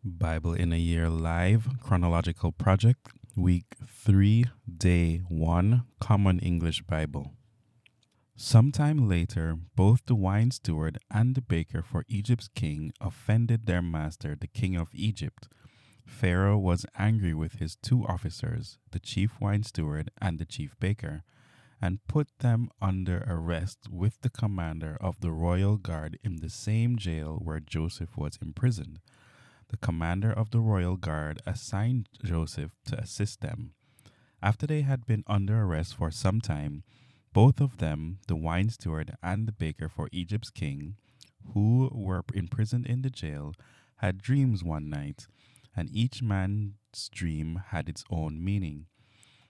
Bible in a Year Live Chronological Project, Week 3, Day 1, Common English Bible. Sometime later, both the wine steward and the baker for Egypt's king offended their master, the king of Egypt. Pharaoh was angry with his two officers, the chief wine steward and the chief baker, and put them under arrest with the commander of the royal guard in the same jail where Joseph was imprisoned. The commander of the royal guard assigned Joseph to assist them. After they had been under arrest for some time, both of them, the wine steward and the baker for Egypt's king, who were imprisoned in the jail, had dreams one night, and each man's dream had its own meaning.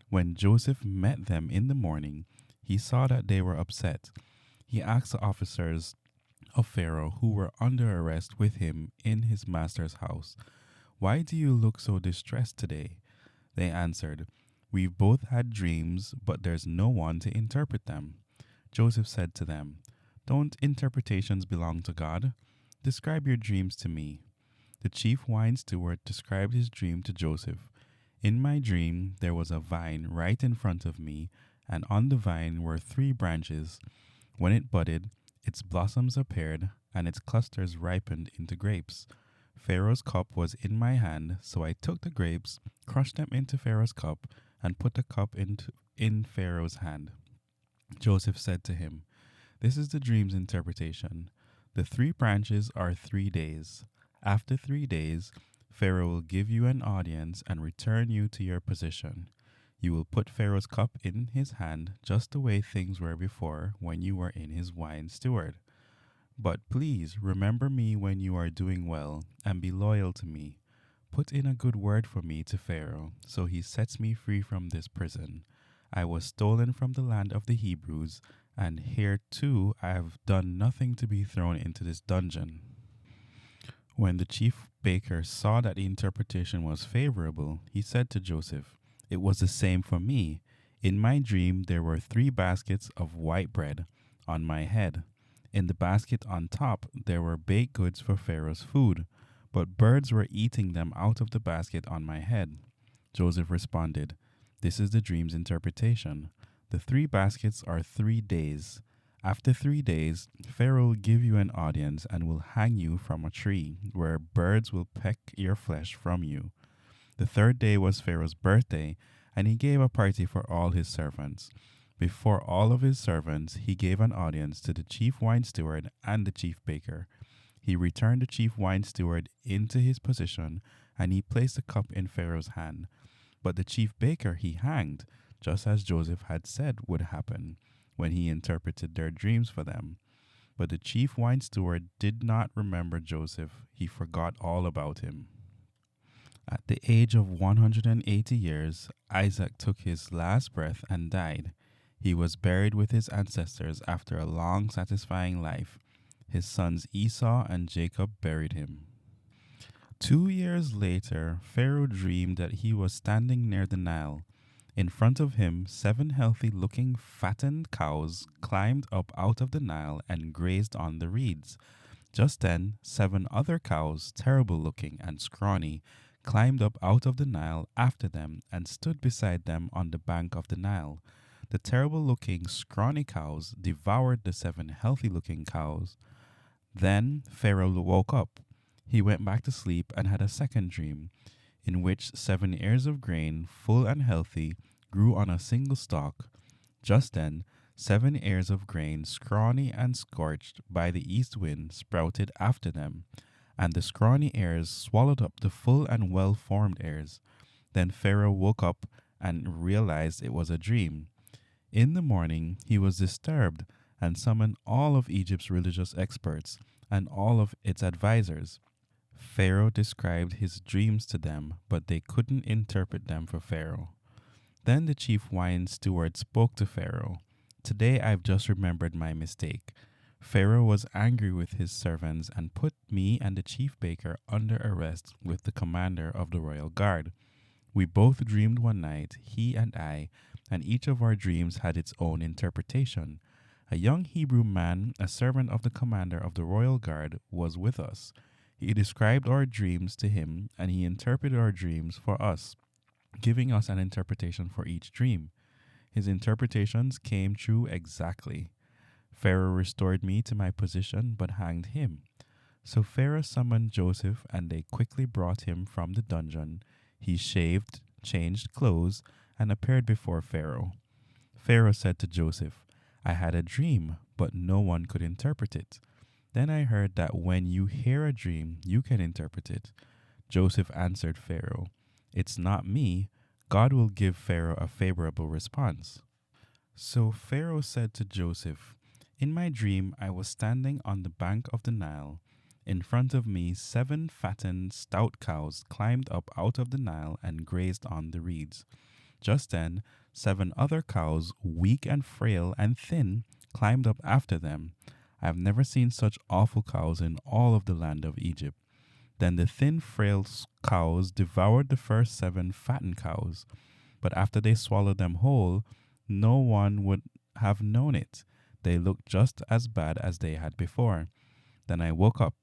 When Joseph met them in the morning, he saw that they were upset. He asked the officers of Pharaoh who were under arrest with him in his master's house, "Why do you look so distressed today?" They answered, "We've both had dreams, but there's no one to interpret them." Joseph said to them, "Don't interpretations belong to God? Describe your dreams to me." The chief wine steward described his dream to Joseph. "In my dream, there was a vine right in front of me, and on the vine were 3 branches. When it budded, its blossoms appeared, and its clusters ripened into grapes. Pharaoh's cup was in my hand, so I took the grapes, crushed them into Pharaoh's cup, and put the cup in Pharaoh's hand." Joseph said to him, "This is the dream's interpretation. The 3 branches are 3 days. After 3 days, Pharaoh will give you an audience and return you to your position. You will put Pharaoh's cup in his hand just the way things were before when you were in his wine steward. But please remember me when you are doing well and be loyal to me. Put in a good word for me to Pharaoh, so he sets me free from this prison. I was stolen from the land of the Hebrews, and here too I have done nothing to be thrown into this dungeon." When the chief baker saw that the interpretation was favorable, he said to Joseph, "It was the same for me. In my dream there were 3 baskets of white bread on my head. In the basket on top there were baked goods for Pharaoh's food, but birds were eating them out of the basket on my head." Joseph responded, "This is the dream's interpretation. The 3 baskets are 3 days. After 3 days, Pharaoh will give you an audience and will hang you from a tree, where birds will peck your flesh from you." The 3rd day was Pharaoh's birthday, and he gave a party for all his servants. Before all of his servants, he gave an audience to the chief wine steward and the chief baker. He returned the chief wine steward into his position, and he placed the cup in Pharaoh's hand. But the chief baker he hanged, just as Joseph had said would happen when he interpreted their dreams for them. But the chief wine steward did not remember Joseph. He forgot all about him. At the age of 180 years, Isaac took his last breath and died. He was buried with his ancestors after a long, satisfying life. His sons Esau and Jacob buried him. 2 years later, Pharaoh dreamed that he was standing near the Nile. In front of him, 7 healthy-looking, fattened cows climbed up out of the Nile and grazed on the reeds. Just then, 7 other cows, terrible-looking and scrawny, climbed up out of the Nile after them and stood beside them on the bank of the Nile. The terrible-looking, scrawny cows devoured the 7 healthy-looking cows. Then Pharaoh woke up. He went back to sleep and had a second dream, in which 7 ears of grain, full and healthy, grew on a single stalk. Just then, 7 ears of grain, scrawny and scorched by the east wind, sprouted after them, and the scrawny ears swallowed up the full and well-formed ears. Then Pharaoh woke up and realized it was a dream. In the morning, he was disturbed and summoned all of Egypt's religious experts and all of its advisors. Pharaoh described his dreams to them, but they couldn't interpret them for Pharaoh. Then the chief wine steward spoke to Pharaoh. "Today I've just remembered my mistake. Pharaoh was angry with his servants and put me and the chief baker under arrest with the commander of the royal guard. We both dreamed one night, he and I, and each of our dreams had its own interpretation. A young Hebrew man, a servant of the commander of the royal guard, was with us. He described our dreams to him, and he interpreted our dreams for us, giving us an interpretation for each dream. His interpretations came true exactly. Pharaoh restored me to my position, but hanged him. So Pharaoh summoned Joseph, and they quickly brought him from the dungeon. He shaved, changed clothes, and appeared before Pharaoh. Pharaoh said to Joseph, I had a dream, but no one could interpret it. Then I heard that when you hear a dream, you can interpret it. Joseph answered Pharaoh, It's not me. God will give Pharaoh a favorable response. So Pharaoh said to Joseph, In my dream I was standing on the bank of the Nile. In front of me 7 fattened, stout cows climbed up out of the Nile and grazed on the reeds. Just then 7 other cows, weak and frail and thin, climbed up after them. I have never seen such awful cows in all of the land of Egypt. Then the thin, frail cows devoured the first 7 fattened cows. But after they swallowed them whole, no one would have known it. They looked just as bad as they had before. Then I woke up.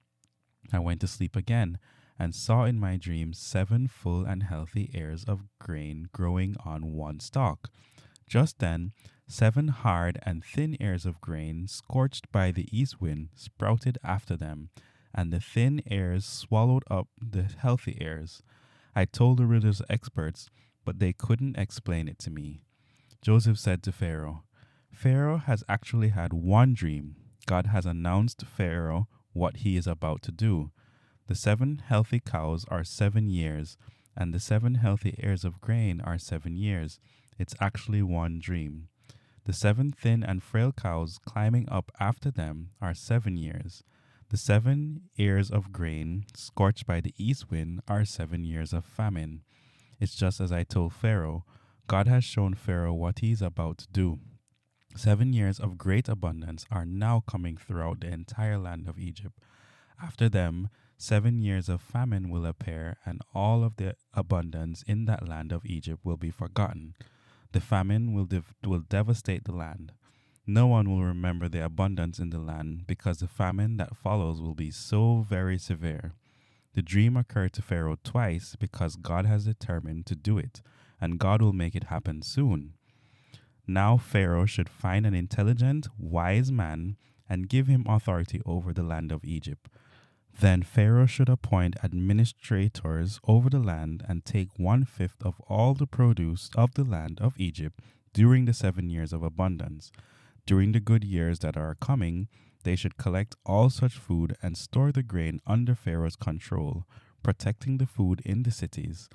I went to sleep again, and saw in my dream 7 full and healthy ears of grain growing on one stalk. Just then 7 hard and thin ears of grain, scorched by the east wind, sprouted after them, and the thin ears swallowed up the healthy ears. I told the religious experts, but they couldn't explain it to me. Joseph said to Pharaoh, Pharaoh has actually had one dream. God has announced to Pharaoh what he is about to do. The 7 healthy cows are 7 years, and the 7 healthy ears of grain are 7 years. It's actually one dream. The 7 thin and frail cows climbing up after them are 7 years. The 7 ears of grain, scorched by the east wind, are 7 years of famine. It's just as I told Pharaoh. God has shown Pharaoh what he is about to do. 7 years of great abundance are now coming throughout the entire land of Egypt. After them, 7 years of famine will appear, and all of the abundance in that land of Egypt will be forgotten. The famine will devastate the land. No one will remember the abundance in the land, because the famine that follows will be so very severe. The dream occurred to Pharaoh twice because God has determined to do it, and God will make it happen soon. Now Pharaoh should find an intelligent, wise man and give him authority over the land of Egypt. Then Pharaoh should appoint administrators over the land and take 1/5 of all the produce of the land of Egypt during the 7 years of abundance. During the good years that are coming, they should collect all such food and store the grain under Pharaoh's control, protecting the food in the cities.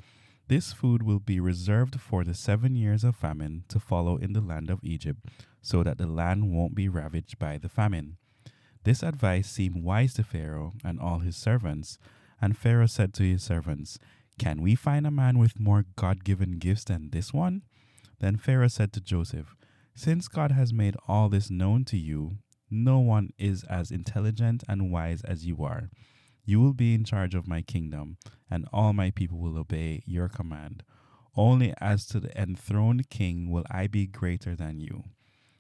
This food will be reserved for the 7 years of famine to follow in the land of Egypt, so that the land won't be ravaged by the famine. This advice seemed wise to Pharaoh and all his servants, and Pharaoh said to his servants, Can we find a man with more God-given gifts than this one? Then Pharaoh said to Joseph, Since God has made all this known to you, no one is as intelligent and wise as you are. You will be in charge of my kingdom, and all my people will obey your command. Only as to the enthroned king will I be greater than you.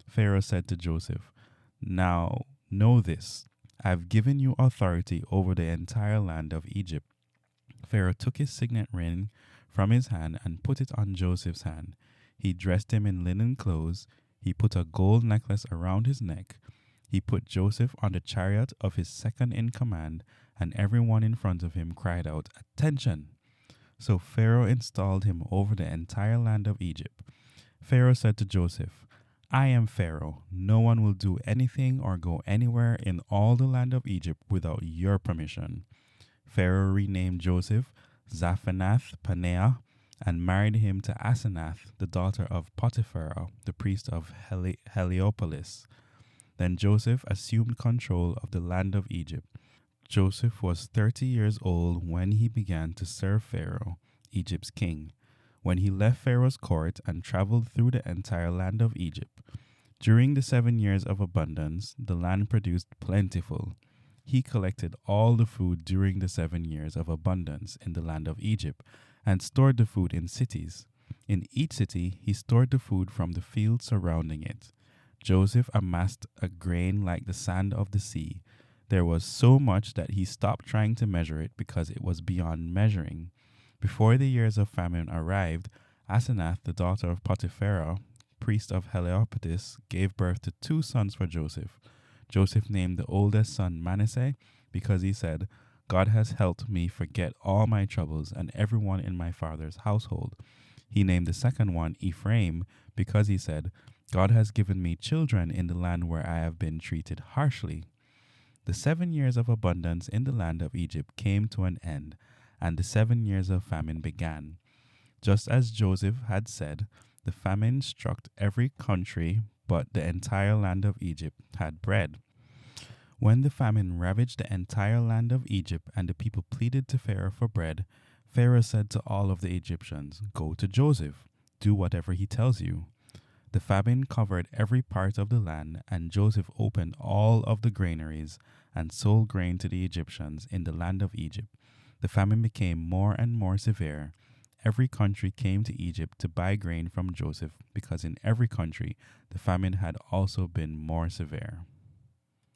Pharaoh said to Joseph, Now know this, I have given you authority over the entire land of Egypt. Pharaoh took his signet ring from his hand and put it on Joseph's hand. He dressed him in linen clothes. He put a gold necklace around his neck. He put Joseph on the chariot of his second in command, and everyone in front of him cried out, Attention! So Pharaoh installed him over the entire land of Egypt. Pharaoh said to Joseph, I am Pharaoh. No one will do anything or go anywhere in all the land of Egypt without your permission. Pharaoh renamed Joseph Zaphanath Paneah and married him to Asenath, the daughter of Potiphar, the priest of Heliopolis. Then Joseph assumed control of the land of Egypt. Joseph was 30 years old when he began to serve Pharaoh, Egypt's king, when he left Pharaoh's court and traveled through the entire land of Egypt. During the 7 years of abundance, the land produced plentiful. He collected all the food during the 7 years of abundance in the land of Egypt and stored the food in cities. In each city, he stored the food from the fields surrounding it. Joseph amassed a grain like the sand of the sea. There was so much that he stopped trying to measure it because it was beyond measuring. Before the years of famine arrived, Asenath, the daughter of Potipharah, priest of Heliopolis, gave birth to two sons for Joseph. Joseph named the oldest son Manasseh because he said, God has helped me forget all my troubles and everyone in my father's household. He named the second one Ephraim because he said, God has given me children in the land where I have been treated harshly. The 7 years of abundance in the land of Egypt came to an end, and the 7 years of famine began. Just as Joseph had said, the famine struck every country, but the entire land of Egypt had bread. When the famine ravaged the entire land of Egypt and the people pleaded to Pharaoh for bread, Pharaoh said to all of the Egyptians, Go to Joseph, do whatever he tells you. The famine covered every part of the land, and Joseph opened all of the granaries and sold grain to the Egyptians in the land of Egypt. The famine became more and more severe. Every country came to Egypt to buy grain from Joseph because in every country the famine had also been more severe.